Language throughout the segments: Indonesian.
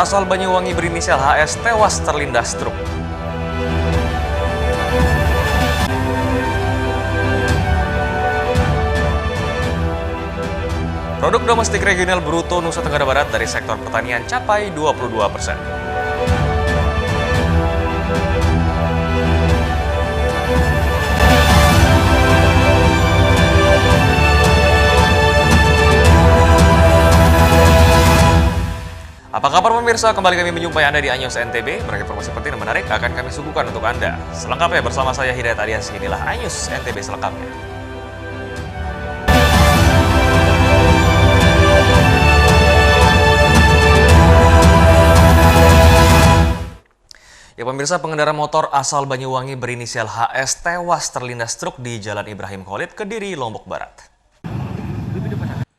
asal Banyuwangi berinisial HS tewas terlindas truk. Produk domestik regional bruto Nusa Tenggara Barat dari sektor pertanian capai 22%. Apa kabar pemirsa? Kembali kami menjumpai Anda di Anyus NTB. Beragam informasi penting dan menarik akan kami suguhkan untuk Anda. Selengkapnya bersama saya Hidayat Aliansi, inilah Anyus NTB selengkapnya. Ya pemirsa, pengendara motor asal Banyuwangi berinisial HS tewas terlindas truk di Jalan Ibrahim Khalid, Kediri, Lombok Barat.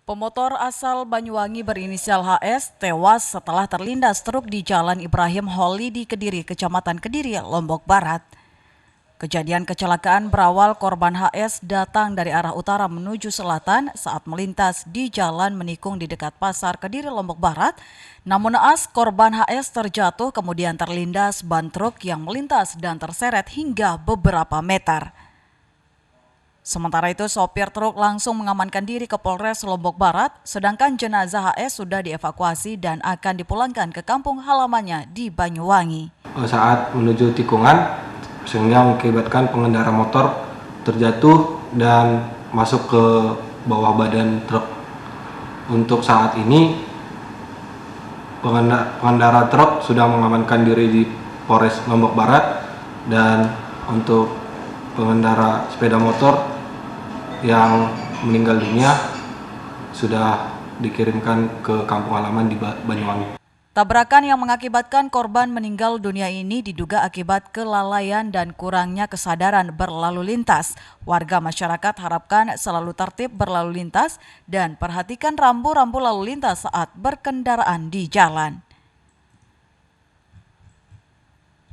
Pemotor asal Banyuwangi berinisial HS tewas setelah terlindas truk di Jalan Ibrahim Khalid di Kediri, Kecamatan Kediri, Lombok Barat. Kejadian kecelakaan berawal korban HS datang dari arah utara menuju selatan saat melintas di Jalan Menikung di dekat Pasar Kediri, Lombok Barat. Namun naas korban HS terjatuh kemudian terlindas ban truk yang melintas dan terseret hingga beberapa meter. Sementara itu, sopir truk langsung mengamankan diri ke Polres Lombok Barat, sedangkan jenazah HS sudah dievakuasi dan akan dipulangkan ke kampung halamannya di Banyuwangi. Saat menuju tikungan, sehingga mengakibatkan pengendara motor terjatuh dan masuk ke bawah badan truk. Untuk saat ini, pengendara truk sudah mengamankan diri di Polres Lombok Barat, dan untuk pengendara sepeda motor yang meninggal dunia sudah dikirimkan ke kampung halaman di Banyuwangi. Tabrakan yang mengakibatkan korban meninggal dunia ini diduga akibat kelalaian dan kurangnya kesadaran berlalu lintas. Warga masyarakat harapkan selalu tertib berlalu lintas dan perhatikan rambu-rambu lalu lintas saat berkendaraan di jalan.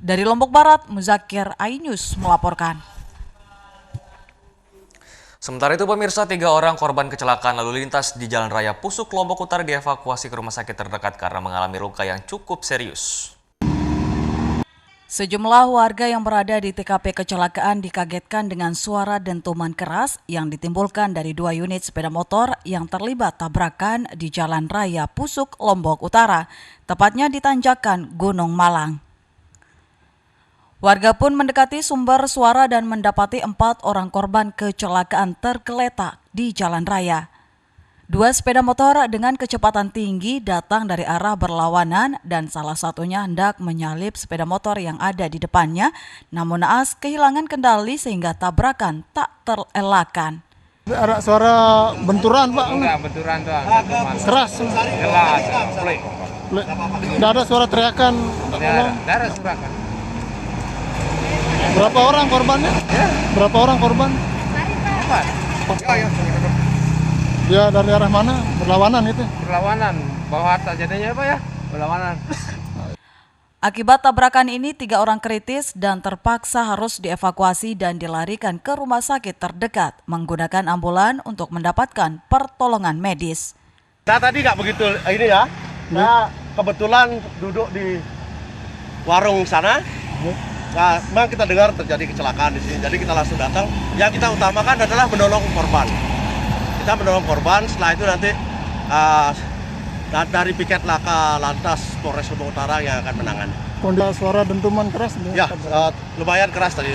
Dari Lombok Barat, Muzakir Ainus melaporkan. Sementara itu pemirsa, 3 orang korban kecelakaan lalu lintas di Jalan Raya Pusuk, Lombok Utara dievakuasi ke rumah sakit terdekat karena mengalami luka yang cukup serius. Sejumlah warga yang berada di TKP kecelakaan dikagetkan dengan suara dentuman keras yang ditimbulkan dari 2 unit sepeda motor yang terlibat tabrakan di Jalan Raya Pusuk, Lombok Utara, tepatnya di tanjakan Gunung Malang. Warga pun mendekati sumber suara dan mendapati 4 orang korban kecelakaan tergeletak di jalan raya. 2 sepeda motor dengan kecepatan tinggi datang dari arah berlawanan dan salah satunya hendak menyalip sepeda motor yang ada di depannya, namun naas kehilangan kendali sehingga tabrakan tak terelakkan. Ada suara benturan, Pak? Enggak, benturan doang. Keras? Jelas, pelik. Tidak ada suara teriakan? Tidak ada surakan. Berapa orang korbannya? Ya. Berapa orang korban? Apa? Ya, dari arah mana? Berlawanan itu? Berlawanan. Bawah atas jadinya apa ya? Berlawanan. Akibat tabrakan ini 3 orang kritis dan terpaksa harus dievakuasi dan dilarikan ke rumah sakit terdekat menggunakan ambulan untuk mendapatkan pertolongan medis. Saya tadi nggak begitu ini ya. Saya kebetulan duduk di warung sana. Nah, memang kita dengar terjadi kecelakaan di sini. Jadi kita langsung datang. Yang kita utamakan adalah menolong korban. Kita menolong korban. Setelah itu nanti dari piket laka lantas Polres Lombok Utara yang akan menangani. Kondisi suara dentuman keras? Ya, lumayan keras tadi.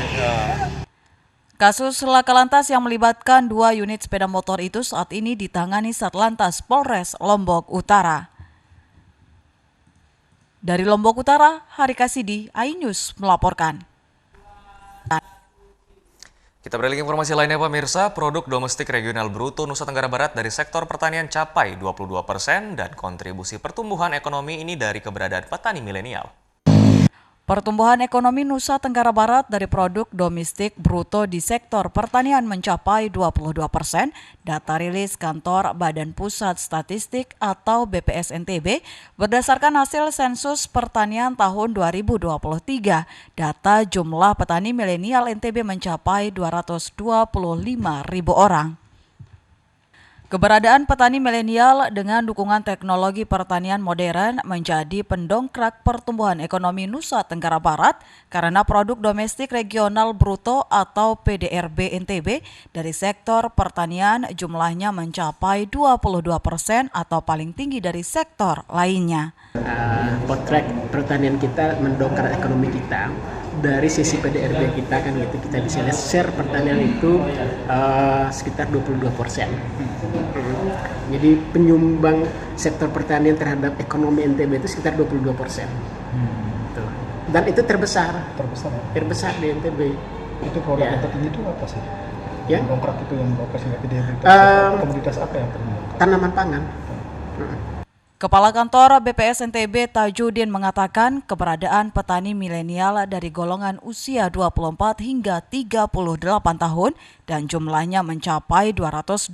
Kasus laka lantas yang melibatkan 2 unit sepeda motor itu saat ini ditangani Satlantas Polres Lombok Utara. Dari Lombok Utara, Hari Kasidi, iNews melaporkan. Kita beralih ke informasi lainnya pemirsa, produk domestik regional bruto Nusa Tenggara Barat dari sektor pertanian capai 22% dan kontribusi pertumbuhan ekonomi ini dari keberadaan petani milenial. Pertumbuhan ekonomi Nusa Tenggara Barat dari produk domestik bruto di sektor pertanian mencapai 22%, data rilis Kantor Badan Pusat Statistik atau BPS NTB berdasarkan hasil sensus pertanian tahun 2023. Data jumlah petani milenial NTB mencapai 225.000 orang. Keberadaan petani milenial dengan dukungan teknologi pertanian modern menjadi pendongkrak pertumbuhan ekonomi Nusa Tenggara Barat karena produk domestik regional bruto atau PDRB NTB dari sektor pertanian jumlahnya mencapai 22% atau paling tinggi dari sektor lainnya. Potret pertanian kita mendongkrak ekonomi kita. Dari sisi PDRB kita kan gitu, kita bisa lihat share pertanian itu sekitar 22%. Jadi penyumbang sektor pertanian terhadap ekonomi NTB itu sekitar 22%. Tuh. Dan itu terbesar di NTB. Itu produk yang tertinggi itu apa sih? Ya? Dongkrak itu yang lokasinya PDB itu komoditas apa yang tertinggi? Tanaman pangan. Kepala Kantor BPS NTB Tajudin mengatakan keberadaan petani milenial dari golongan usia 24 hingga 38 tahun dan jumlahnya mencapai 225.000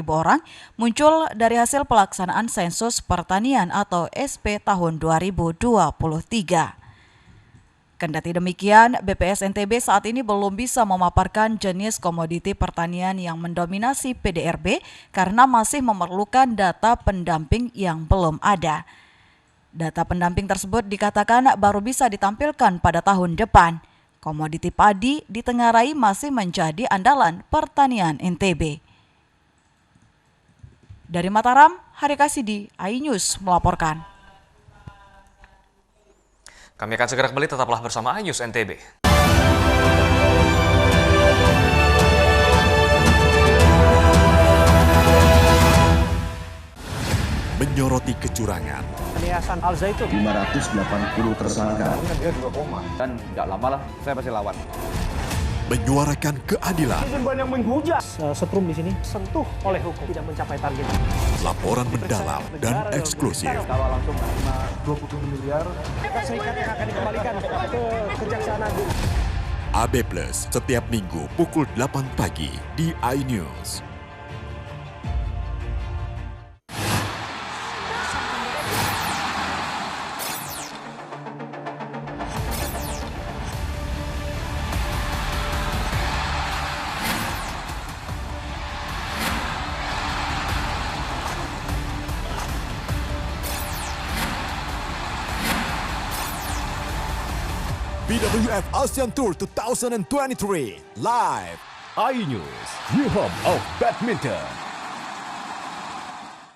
orang muncul dari hasil pelaksanaan sensus pertanian atau SP tahun 2023. Kendati demikian, BPS NTB saat ini belum bisa memaparkan jenis komoditi pertanian yang mendominasi PDRB karena masih memerlukan data pendamping yang belum ada. Data pendamping tersebut dikatakan baru bisa ditampilkan pada tahun depan. Komoditi padi ditengarai masih menjadi andalan pertanian NTB. Dari Mataram, Hari Kasidi, iNews melaporkan. Kami akan segera kembali, tetaplah bersama iNews NTB. Menyoroti kecurangan, Yayasan Al Zaitun 580 tersangka. dan tidak lama lah saya pasti lawan. menyuarakan keadilan, Banyak menghujat. Setrum di sini sentuh oleh hukum tidak mencapai target. laporan mendalam dan eksklusif. Kalau langsung 20 miliar Serikat yang akan dikembalikan ke Kejaksaan Agung. AB Plus setiap minggu pukul 8 pagi di iNews. BWF ASEAN Tour 2023 live iNews, new home of badminton.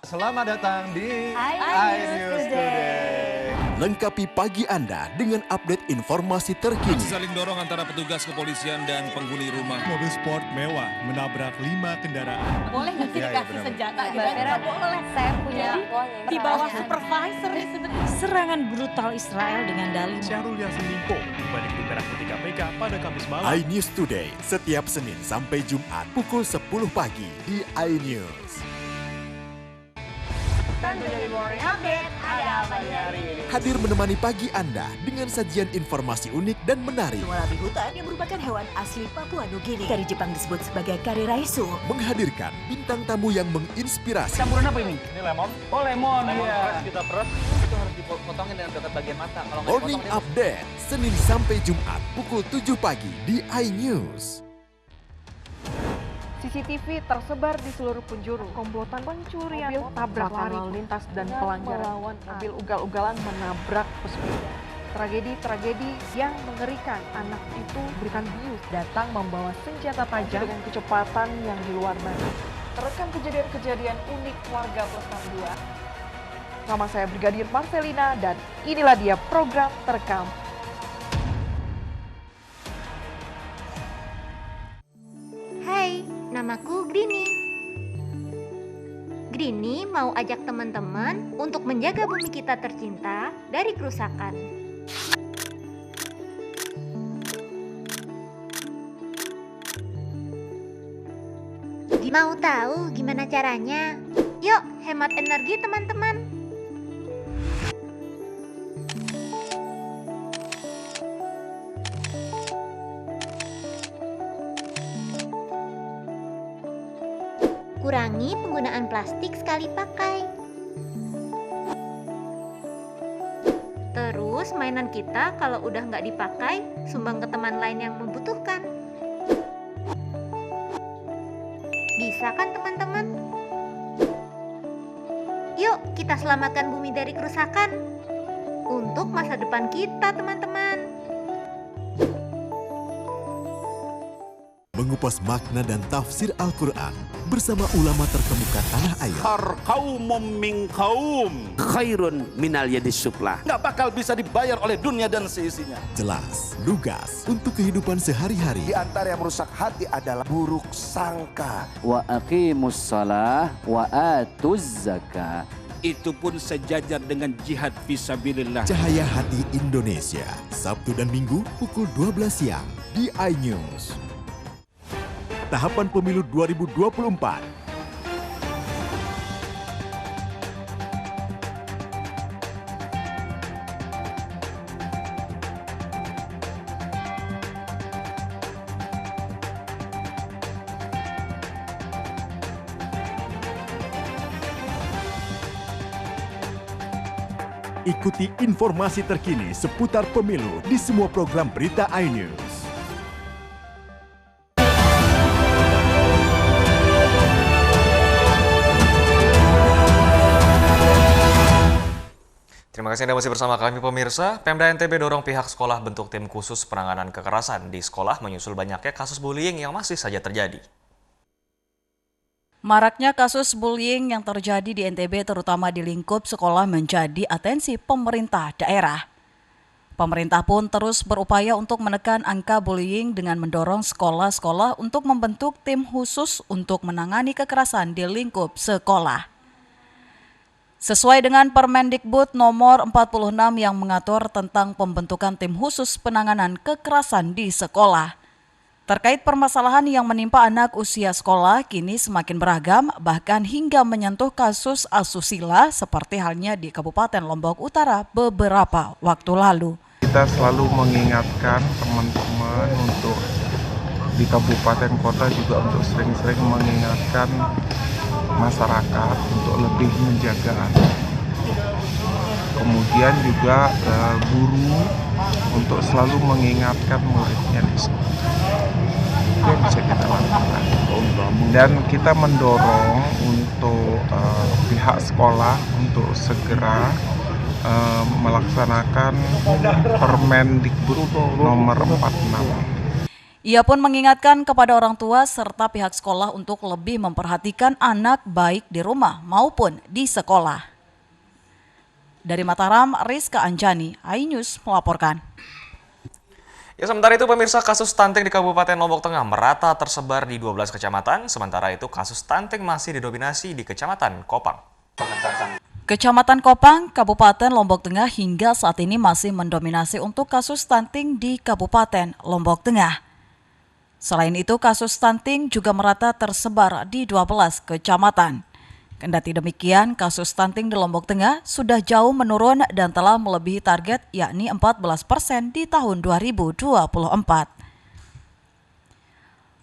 Selamat datang di iNews Today. Lengkapi pagi Anda dengan update informasi terkini. Saling dorong antara petugas kepolisian dan penghuni rumah. Mobil sport mewah menabrak 5 kendaraan. Boleh nggak sih dikasih senjata? Nggak boleh. Saya punya di bawah supervisor sebetulnya. Serangan brutal Israel dengan dalih Syahrul Yassin Limpo kembali di Merah Putih KPK pada Kamis malam. iNews Today setiap Senin sampai Jumat pukul 10 pagi di iNews. Tentunya di Morning Update ada apa di hari ini? Hadir menemani pagi Anda dengan sajian informasi unik dan menarik. Wallaby hutan yang merupakan hewan asli Papua Nugini. Dari Jepang disebut sebagai kariraisu. Menghadirkan bintang tamu yang menginspirasi. Campuran apa ini? Ini lemon. Oh lemon, iya. Kita peras. Itu harus dipotongin dengan dekat bagian mata. Kalau nggak Morning dipotong, Update Senin sampai Jumat pukul 7 pagi di iNews. CCTV tersebar di seluruh penjuru. Komplotan pencurian, mobil tabrak lalu lintas dan pelanggaran melawan mobil ugal-ugalan menabrak pesepeda. Tragedi-tragedi yang mengerikan. Anak itu berikan bius datang membawa senjata tajam dengan kecepatan yang di luar batas. Terekam kejadian-kejadian unik warga plus 62. Sama saya Brigadir Marcelina dan inilah dia program terekam. Hai, namaku Grini. Grini mau ajak teman-teman untuk menjaga bumi kita tercinta dari kerusakan. Mau tahu gimana caranya? Yuk, hemat energi teman-teman. Kurangi penggunaan plastik sekali pakai. Terus mainan kita kalau udah nggak dipakai, sumbang ke teman lain yang membutuhkan. Bisa kan teman-teman? kita selamatkan bumi dari kerusakan untuk masa depan kita, teman-teman. Mengupas makna dan tafsir Al-Quran bersama ulama terkemuka tanah air. Kaumum min kaum khairun minal yadis suflah. Nggak bakal bisa dibayar oleh dunia dan seisinya. Jelas, lugas untuk kehidupan sehari-hari. Di antara yang merusak hati adalah buruk sangka. Wa aqimus shalah wa atuz zakah. Itu pun sejajar dengan jihad fisabilillah. Cahaya Hati Indonesia, Sabtu dan Minggu pukul 12 siang di iNews. Tahapan Pemilu 2024. Ikuti informasi terkini seputar pemilu di semua program berita iNews. Terima kasih Anda masih bersama kami pemirsa. Pemda NTB dorong pihak sekolah bentuk tim khusus penanganan kekerasan di sekolah menyusul banyaknya kasus bullying yang masih saja terjadi. Maraknya kasus bullying yang terjadi di NTB terutama di lingkup sekolah menjadi atensi pemerintah daerah. Pemerintah pun terus berupaya untuk menekan angka bullying dengan mendorong sekolah-sekolah untuk membentuk tim khusus untuk menangani kekerasan di lingkup sekolah. Sesuai dengan Permendikbud nomor 46 yang mengatur tentang pembentukan tim khusus penanganan kekerasan di sekolah. Terkait permasalahan yang menimpa anak usia sekolah kini semakin beragam, bahkan hingga menyentuh kasus asusila seperti halnya di Kabupaten Lombok Utara beberapa waktu lalu. Kita selalu mengingatkan teman-teman untuk di kabupaten kota juga untuk sering-sering mengingatkan masyarakat untuk lebih menjaga anak. Kemudian juga guru untuk selalu mengingatkan muridnya di sekolah. Itu yang bisa kita lakukan. Dan kita mendorong untuk pihak sekolah untuk segera melaksanakan Permendikbud nomor 46. Ia pun mengingatkan kepada orang tua serta pihak sekolah untuk lebih memperhatikan anak baik di rumah maupun di sekolah. Dari Mataram, Rizka Anjani, iNews melaporkan. Ya, sementara itu pemirsa, kasus stunting di Kabupaten Lombok Tengah merata tersebar di 12 kecamatan, sementara itu kasus stunting masih didominasi di Kecamatan Kopang. Kecamatan Kopang, Kabupaten Lombok Tengah hingga saat ini masih mendominasi untuk kasus stunting di Kabupaten Lombok Tengah. Selain itu, kasus stunting juga merata tersebar di 12 kecamatan. Kendati demikian, kasus stunting di Lombok Tengah sudah jauh menurun dan telah melebihi target yakni 14% di tahun 2024.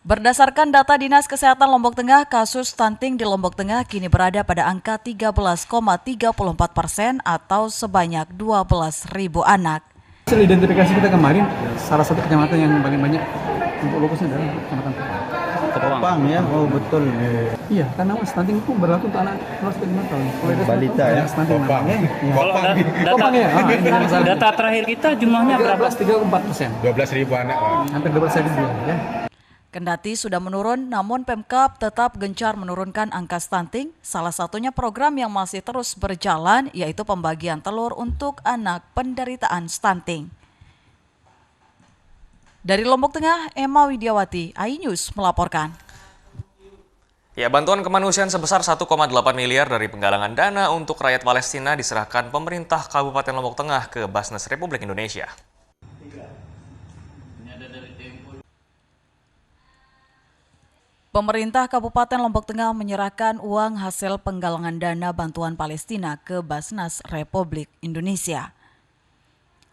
Berdasarkan data Dinas Kesehatan Lombok Tengah, kasus stunting di Lombok Tengah kini berada pada angka 13,34% atau sebanyak 12.000 anak. Hasil identifikasi kita kemarin, salah satu kecamatan yang paling banyak untuk lokusnya adalah kecamatan Kopang ya, oh betul. Iya, karena stunting itu berlaku untuk anak 0-5 tahun. Balita ya, Kopang. Kopang ya. Data terakhir kita jumlahnya berapa? 13,34%. 12.000 anak. Hampir 12.000 ya. Kendati sudah menurun, namun Pemkab tetap gencar menurunkan angka stunting. Salah satunya program yang masih terus berjalan, yaitu pembagian telur untuk anak penderitaan stunting. Dari Lombok Tengah, Emma Widiawati, iNews melaporkan. Ya, bantuan kemanusiaan sebesar 1,8 miliar dari penggalangan dana untuk rakyat Palestina diserahkan pemerintah Kabupaten Lombok Tengah ke Basnas Republik Indonesia. Pemerintah Kabupaten Lombok Tengah menyerahkan uang hasil penggalangan dana bantuan Palestina ke Basnas Republik Indonesia.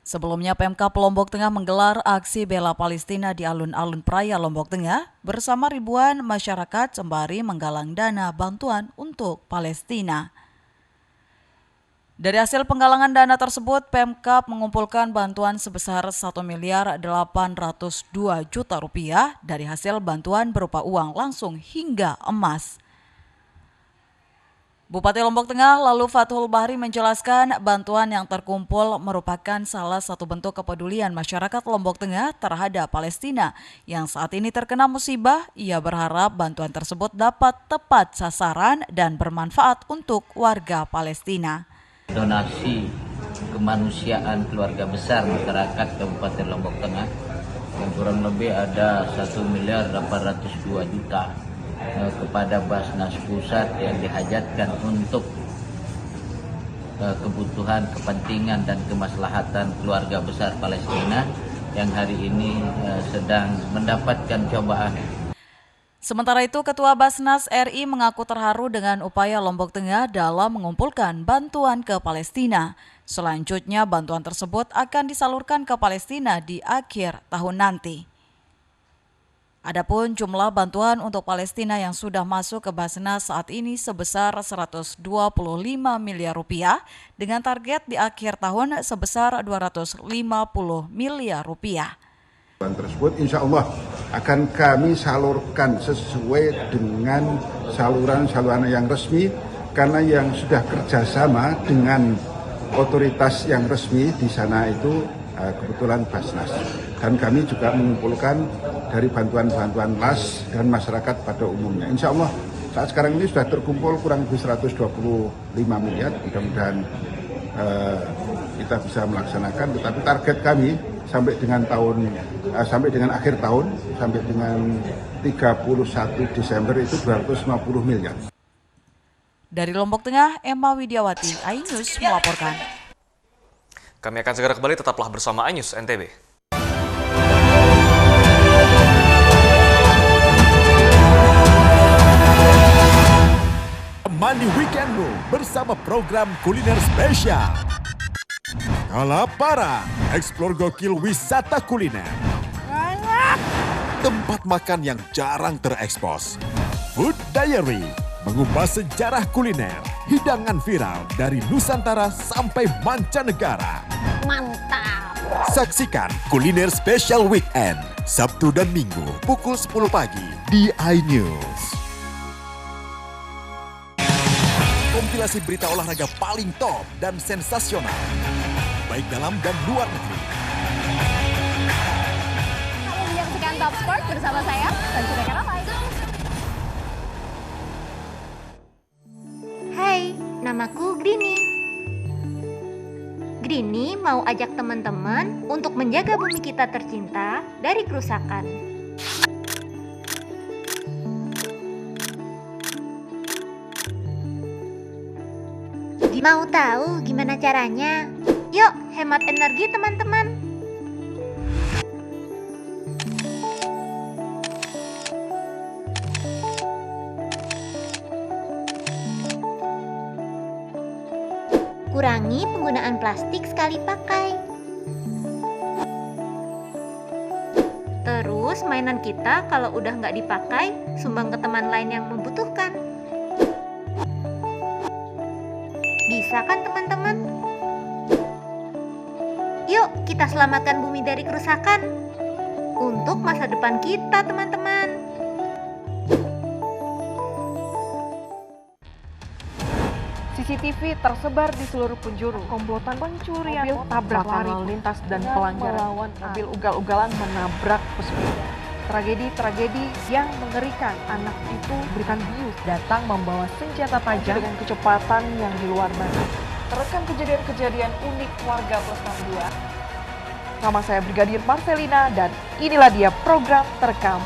Sebelumnya Pemkab Lombok Tengah menggelar aksi bela Palestina di alun-alun Praya Lombok Tengah bersama ribuan masyarakat sembari menggalang dana bantuan untuk Palestina. Dari hasil penggalangan dana tersebut, Pemkab mengumpulkan bantuan sebesar 1.802 juta rupiah dari hasil bantuan berupa uang langsung hingga emas. Bupati Lombok Tengah lalu Fathul Bahri menjelaskan bantuan yang terkumpul merupakan salah satu bentuk kepedulian masyarakat Lombok Tengah terhadap Palestina yang saat ini terkena musibah. Ia berharap bantuan tersebut dapat tepat sasaran dan bermanfaat untuk warga Palestina. Donasi kemanusiaan keluarga besar masyarakat Kabupaten Lombok Tengah yang kurang lebih ada 1.802.000.000 kepada Basnas Pusat yang dihajatkan untuk kebutuhan, kepentingan dan kemaslahatan keluarga besar Palestina yang hari ini sedang mendapatkan cobaan. Sementara itu, Ketua Basnas RI mengaku terharu dengan upaya Lombok Tengah dalam mengumpulkan bantuan ke Palestina. Selanjutnya, bantuan tersebut akan disalurkan ke Palestina di akhir tahun nanti. Adapun jumlah bantuan untuk Palestina yang sudah masuk ke Basnas saat ini sebesar 125 miliar rupiah dengan target di akhir tahun sebesar 250 miliar rupiah. Bantuan tersebut insya Allah akan kami salurkan sesuai dengan saluran yang resmi karena yang sudah kerjasama dengan otoritas yang resmi di sana itu kebetulan Basnas. Dan kami juga mengumpulkan dari bantuan-bantuan LAS dan masyarakat pada umumnya. Insya Allah saat sekarang ini sudah terkumpul kurang lebih 125 miliar. Mudah-mudahan kita bisa melaksanakan. Tetapi target kami sampai dengan akhir tahun, sampai dengan 31 Desember itu 250 miliar. Dari Lombok Tengah, Emma Widiawati, iNews melaporkan. Kami akan segera kembali, tetaplah bersama iNews NTB. Mandi weekendmu bersama program kuliner spesial. Kalaparan, eksplor gokil wisata kuliner. Tempat makan yang jarang terekspos. Food Diary, mengupas sejarah kuliner, hidangan viral dari Nusantara sampai mancanegara. Mantap! Saksikan Kuliner Spesial Weekend, Sabtu dan Minggu, pukul 10 pagi di iNews. Kompilasi berita olahraga paling top dan sensasional, baik dalam dan luar negeri. Kamu menyaksikan Top Sport bersama saya, Sancira Karamai. Hai, namaku Grini. Grini mau ajak teman-teman untuk menjaga bumi kita tercinta dari kerusakan. Mau tahu gimana caranya? Yuk, hemat energi teman-teman. Kurangi penggunaan plastik sekali pakai. Terus mainan kita kalau udah nggak dipakai, sumbang ke teman lain yang membutuhkan. Bisa kan teman-teman? Yuk kita selamatkan bumi dari kerusakan untuk masa depan kita teman-teman. CCTV tersebar di seluruh penjuru. Komplotan pencurian mobil, tabrak lalu lintas dan pelanggaran mobil ugal-ugalan menabrak pesepeda. Tragedi-tragedi yang mengerikan. Anak itu berikan bius datang membawa senjata tajam dengan kecepatan yang di luar batas. Terekam kejadian-kejadian unik warga plus 62. Nama saya Brigadir Marcelina dan inilah dia program Terekam.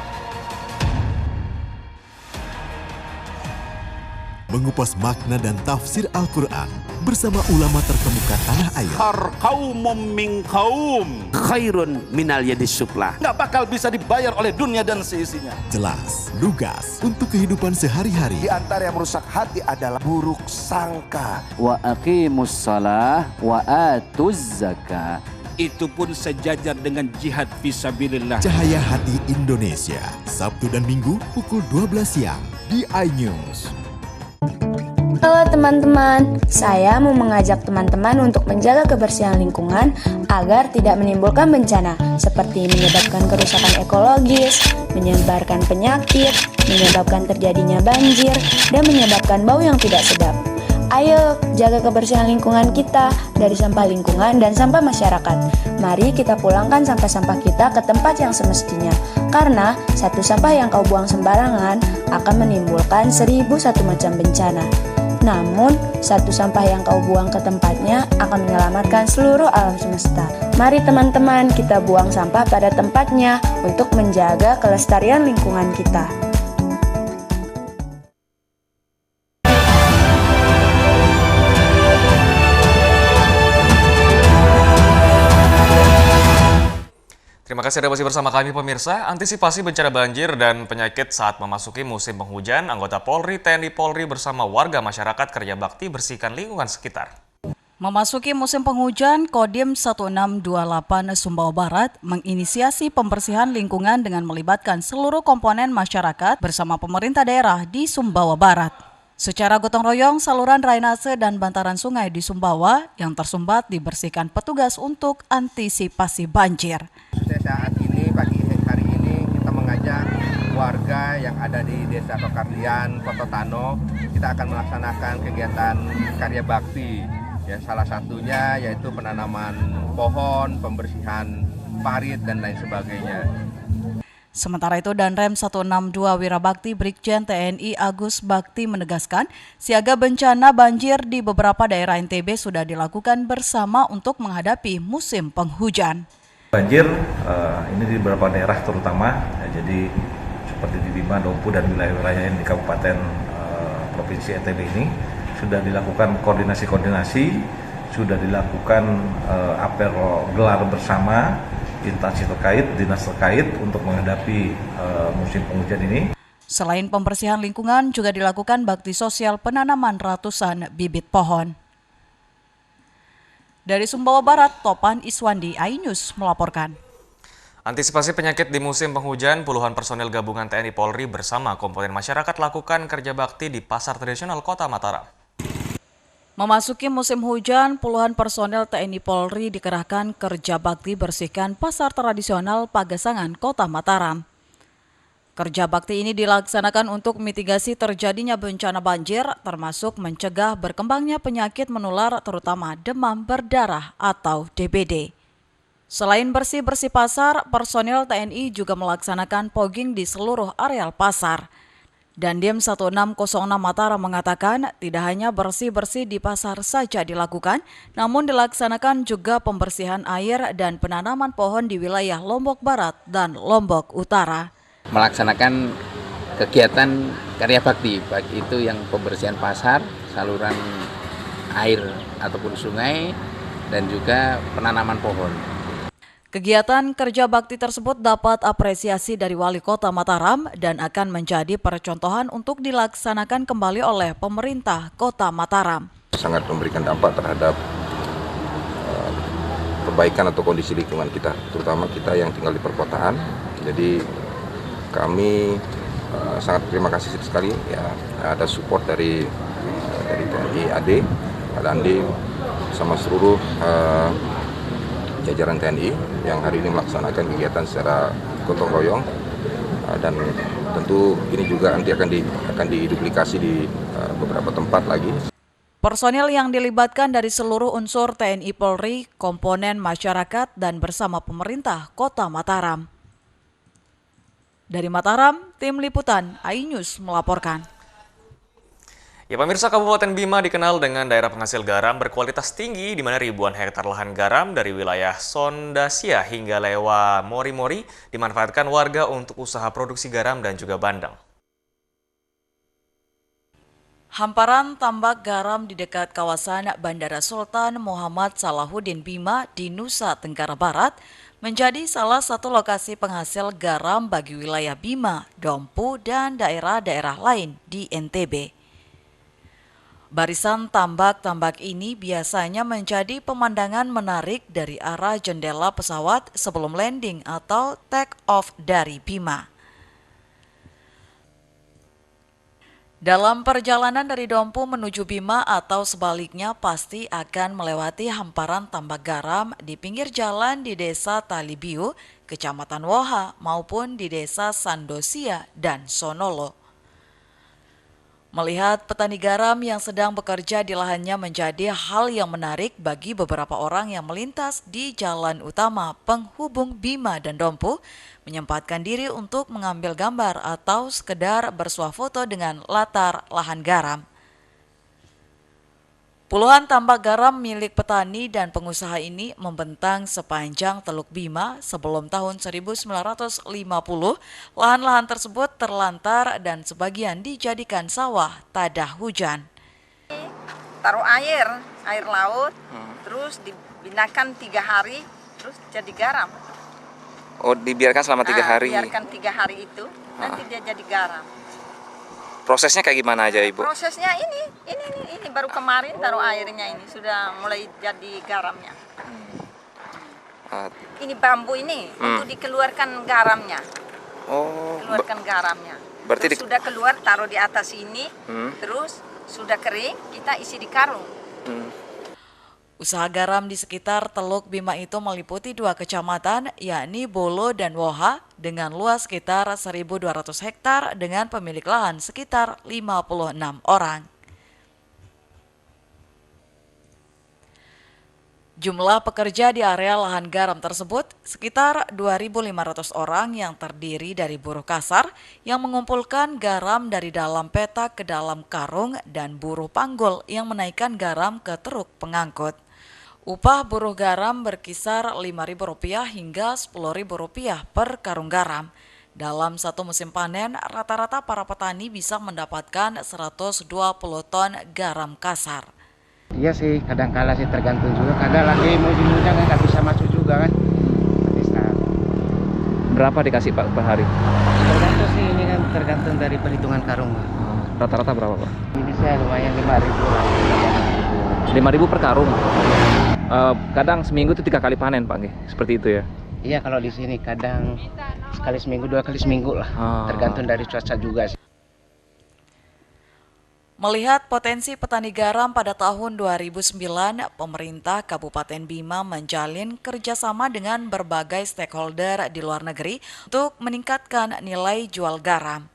Mengupas makna dan tafsir Al-Quran bersama ulama terkemuka tanah air. Kaumum min kaum khairun minal yadis suflah. Nggak bakal bisa dibayar oleh dunia dan seisinya. Jelas, lugas untuk kehidupan sehari-hari. Di antara yang merusak hati adalah buruk sangka. Wa aqimus shalah wa atuz zakah. Itu pun sejajar dengan jihad fisabilillah. Cahaya Hati Indonesia, Sabtu dan Minggu pukul 12 siang di iNews. Halo teman-teman, saya mau mengajak teman-teman untuk menjaga kebersihan lingkungan agar tidak menimbulkan bencana seperti menyebabkan kerusakan ekologis, menyebarkan penyakit, menyebabkan terjadinya banjir, dan menyebabkan bau yang tidak sedap. Ayo, jaga kebersihan lingkungan kita dari sampah lingkungan dan sampah masyarakat. Mari kita pulangkan sampah-sampah kita ke tempat yang semestinya. Karena satu sampah yang kau buang sembarangan akan menimbulkan 1001 macam bencana. Namun, satu sampah yang kau buang ke tempatnya akan menyelamatkan seluruh alam semesta. Mari teman-teman, kita buang sampah pada tempatnya untuk menjaga kelestarian lingkungan kita. Terima kasih Anda masih bersama kami pemirsa. Antisipasi bencana banjir dan penyakit saat memasuki musim penghujan, anggota Polri, TNI Polri bersama warga masyarakat kerja bakti bersihkan lingkungan sekitar. Memasuki musim penghujan, Kodim 1628 Sumbawa Barat menginisiasi pembersihan lingkungan dengan melibatkan seluruh komponen masyarakat bersama pemerintah daerah di Sumbawa Barat. Secara gotong royong, saluran drainase dan bantaran sungai di Sumbawa yang tersumbat dibersihkan petugas untuk antisipasi banjir. Saat ini, pagi hari ini, kita mengajak warga yang ada di Desa Tokarlian, Kota Tano, kita akan melaksanakan kegiatan karya bakti. Ya, salah satunya yaitu penanaman pohon, pembersihan parit, dan lain sebagainya. Sementara itu, Danrem 162 Wirabakti Brigjen TNI Agus Bakti menegaskan, siaga bencana banjir di beberapa daerah NTB sudah dilakukan bersama untuk menghadapi musim penghujan. Banjir ini di beberapa daerah terutama, jadi seperti di Bima, Dompu, dan wilayah-wilayah yang di Kabupaten Provinsi NTB ini sudah dilakukan koordinasi, sudah dilakukan apel gelar bersama instansi terkait, dinas terkait untuk menghadapi musim penghujan ini. Selain pembersihan lingkungan, juga dilakukan bakti sosial penanaman ratusan bibit pohon. Dari Sumbawa Barat, Topan Iswandi, iNews melaporkan. Antisipasi penyakit di musim penghujan, puluhan personel gabungan TNI Polri bersama komponen masyarakat lakukan kerja bakti di Pasar Tradisional Kota Mataram. Memasuki musim hujan, puluhan personel TNI Polri dikerahkan kerja bakti bersihkan pasar tradisional Pagesangan, Kota Mataram. Kerja bakti ini dilaksanakan untuk mitigasi terjadinya bencana banjir, termasuk mencegah berkembangnya penyakit menular terutama demam berdarah atau DBD. Selain bersih-bersih pasar, personel TNI juga melaksanakan pogging di seluruh areal pasar. Dandim 1606 Mataram mengatakan tidak hanya bersih-bersih di pasar saja dilakukan, namun dilaksanakan juga pembersihan air dan penanaman pohon di wilayah Lombok Barat dan Lombok Utara. Melaksanakan kegiatan karya bakti, baik itu yang pembersihan pasar, saluran air ataupun sungai, dan juga penanaman pohon. Kegiatan kerja bakti tersebut dapat apresiasi dari Wali Kota Mataram dan akan menjadi percontohan untuk dilaksanakan kembali oleh pemerintah Kota Mataram. Sangat memberikan dampak terhadap perbaikan atau kondisi lingkungan kita, terutama kita yang tinggal di perkotaan. Jadi kami sangat terima kasih sekali ya, ada support dari TNI AD, Dandim, sama seluruh jajaran TNI yang hari ini melaksanakan kegiatan secara gotong royong, dan tentu ini juga nanti akan diduplikasi di beberapa tempat lagi. Personil yang dilibatkan dari seluruh unsur TNI Polri, komponen masyarakat, dan bersama pemerintah Kota Mataram. Dari Mataram, tim liputan iNews melaporkan. Ya pemirsa, Kabupaten Bima dikenal dengan daerah penghasil garam berkualitas tinggi di mana ribuan hektar lahan garam dari wilayah Sondasia hingga Lewa Mori-Mori dimanfaatkan warga untuk usaha produksi garam dan juga bandeng. Hamparan tambak garam di dekat kawasan Bandara Sultan Muhammad Salahuddin Bima di Nusa Tenggara Barat menjadi salah satu lokasi penghasil garam bagi wilayah Bima, Dompu, dan daerah-daerah lain di NTB. Barisan tambak-tambak ini biasanya menjadi pemandangan menarik dari arah jendela pesawat sebelum landing atau take off dari Bima. Dalam perjalanan dari Dompu menuju Bima atau sebaliknya pasti akan melewati hamparan tambak garam di pinggir jalan di Desa Talibiu, Kecamatan Woha maupun di Desa Sandosia dan Sonolo. Melihat petani garam yang sedang bekerja di lahannya menjadi hal yang menarik bagi beberapa orang yang melintas di jalan utama penghubung Bima dan Dompu, menyempatkan diri untuk mengambil gambar atau sekedar bersuah foto dengan latar lahan garam. Puluhan tambak garam milik petani dan pengusaha ini membentang sepanjang Teluk Bima. Sebelum tahun 1950, lahan-lahan tersebut terlantar dan sebagian dijadikan sawah tadah hujan. Taruh air laut, terus dibinakan 3 hari, terus jadi garam. Oh, dibiarkan selama 3 hari? Biarkan 3 hari itu, nanti dia jadi garam. Prosesnya kayak gimana aja, Ibu? Prosesnya ini baru kemarin taruh airnya ini sudah mulai jadi garamnya. Ini bambu ini untuk dikeluarkan garamnya. Oh. Keluarkan garamnya. Berarti sudah keluar, taruh di atas ini, terus sudah kering, kita isi di karung. Usaha garam di sekitar Teluk Bima itu meliputi 2 kecamatan, yakni Bolo dan Woha, dengan luas sekitar 1.200 hektar dengan pemilik lahan sekitar 56 orang. Jumlah pekerja di area lahan garam tersebut sekitar 2.500 orang yang terdiri dari buruh kasar yang mengumpulkan garam dari dalam petak ke dalam karung dan buruh panggul yang menaikkan garam ke truk pengangkut. Upah buruh garam berkisar Rp5.000 hingga Rp10.000 per karung garam. Dalam satu musim panen, rata-rata para petani bisa mendapatkan 120 ton garam kasar. Iya sih, kadang-kala sih tergantung juga. Kadang lagi musim hujan kan nggak bisa masuk juga kan. Berapa dikasih Pak per hari? Tergantung sih, ini kan tergantung dari perhitungan karung. Rata-rata berapa Pak? Ini saya lumayan 5.000 lah. 5.000 per karung. Kadang seminggu itu 3 kali panen Pak, seperti itu ya? Iya, kalau di sini kadang sekali seminggu, 2 kali seminggu lah. Tergantung dari cuaca juga sih. Melihat potensi petani garam pada tahun 2009, pemerintah Kabupaten Bima menjalin kerjasama dengan berbagai stakeholder di luar negeri untuk meningkatkan nilai jual garam.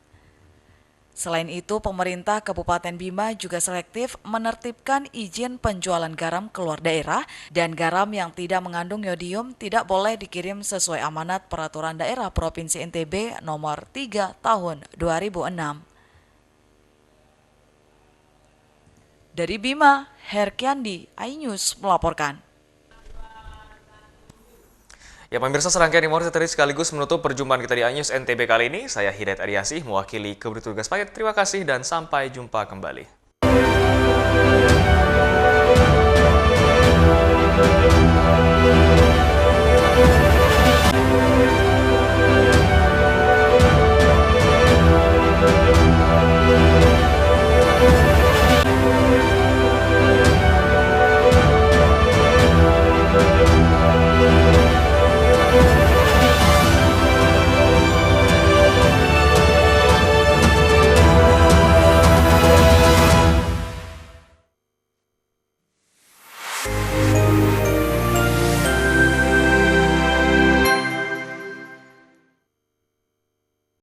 Selain itu, pemerintah Kabupaten Bima juga selektif menertibkan izin penjualan garam keluar daerah dan garam yang tidak mengandung yodium tidak boleh dikirim sesuai amanat Peraturan Daerah Provinsi NTB Nomor 3 Tahun 2006. Dari Bima, Herkyandi, iNews melaporkan. Ya pemirsa, serangkaian informasi tadi sekaligus menutup perjumpaan kita di iNews NTB kali ini. Saya Hidayat Ariasih mewakili Kebertugas Paket. Terima kasih dan sampai jumpa kembali.